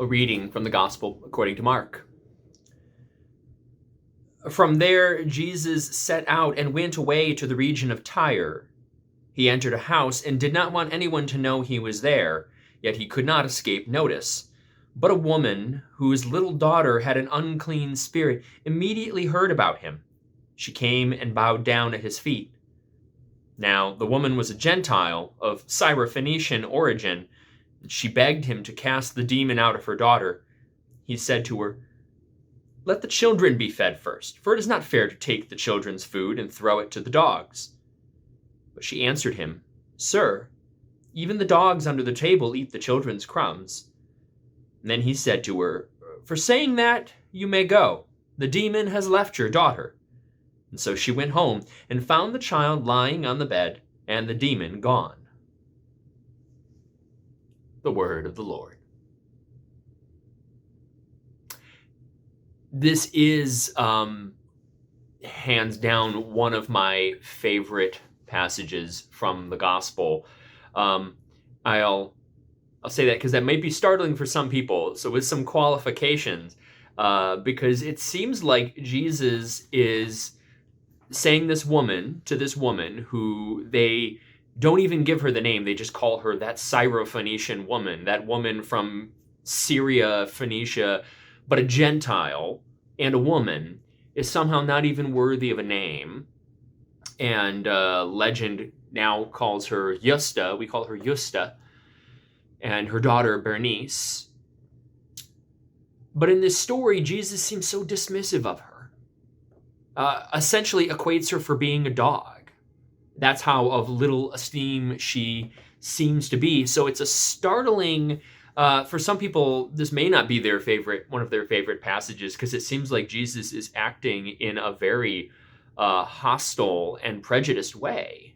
A reading from the Gospel according to Mark. From there, Jesus set out and went away to the region of Tyre. He entered a house and did not want anyone to know he was there, yet he could not escape notice. But a woman, whose little daughter had an unclean spirit, immediately heard about him. She came and bowed down at his feet. Now, the woman was a Gentile of Syrophoenician origin. She begged him to cast the demon out of her daughter. He said to her, "Let the children be fed first, for it is not fair to take the children's food and throw it to the dogs." But she answered him, "Sir, even the dogs under the table eat the children's crumbs." And then he said to her, "For saying that, you may go. The demon has left your daughter." And so she went home and found the child lying on the bed and the demon gone. The word of the Lord. This is hands down one of my favorite passages from the gospel. I'll say that because that might be startling for some people. So with some qualifications, because it seems like Jesus is saying this woman who they don't even give her the name. They just call her that Syrophoenician woman, that woman from Syria, Phoenicia, but a Gentile and a woman is somehow not even worthy of a name. And legend now calls her Justa. We call her Justa. And her daughter, Bernice. But in this story, Jesus seems so dismissive of her. Essentially equates her for being a dog. That's how of little esteem she seems to be. So it's a startling, for some people, this may not be one of their favorite passages, because it seems like Jesus is acting in a very hostile and prejudiced way.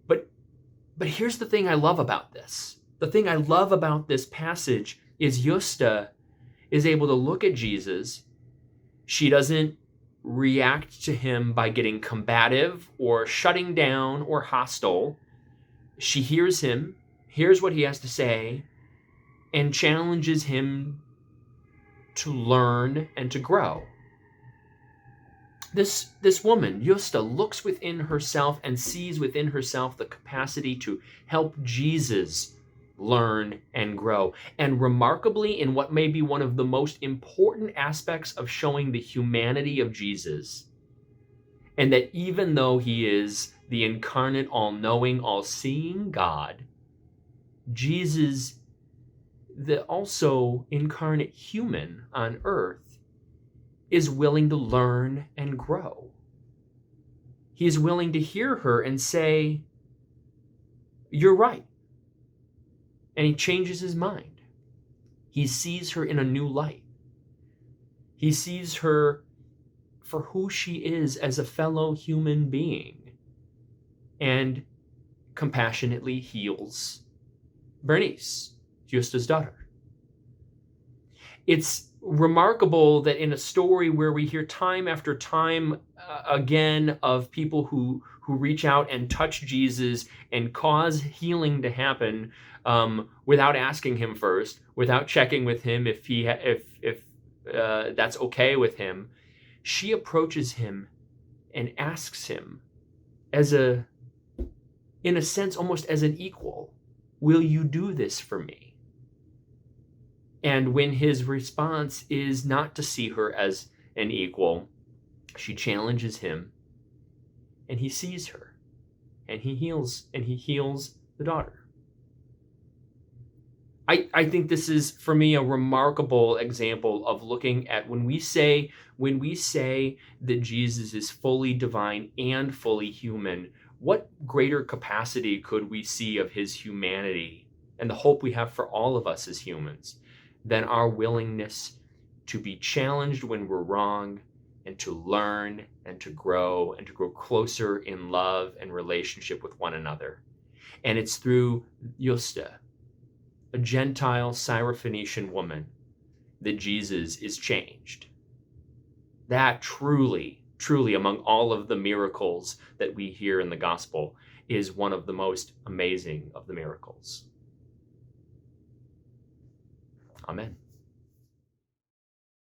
But here's the thing I love about this. The thing I love about this passage is Justa is able to look at Jesus. She doesn't react to him by getting combative or shutting down or hostile. She hears him, hears what he has to say, and challenges him to learn and to grow. This woman, Justa, looks within herself and sees within herself the capacity to help Jesus learn and grow. And remarkably, in what may be one of the most important aspects of showing the humanity of Jesus, and that even though he is the incarnate, all-knowing, all-seeing God, Jesus, the also incarnate human on earth, is willing to learn and grow. He's willing to hear her and say, "You're right." And he changes his mind. He sees her in a new light. He sees her for who she is as a fellow human being, and compassionately heals Bernice, Justa's daughter. It's remarkable that in a story where we hear time after time again of people who reach out and touch Jesus and cause healing to happen without asking him first, without checking with him if that's okay with him, she approaches him and asks him in a sense, almost as an equal, "Will you do this for me?" And when his response is not to see her as an equal, she challenges him, and he sees her, and he heals the daughter. I think this is, for me, a remarkable example of looking at when we say that Jesus is fully divine and fully human, what greater capacity could we see of his humanity and the hope we have for all of us as humans than our willingness to be challenged when we're wrong and to learn and to grow closer in love and relationship with one another. And it's through Justa, a Gentile Syrophoenician woman, that Jesus is changed. That truly, among all of the miracles that we hear in the gospel, is one of the most amazing of the miracles. Amen.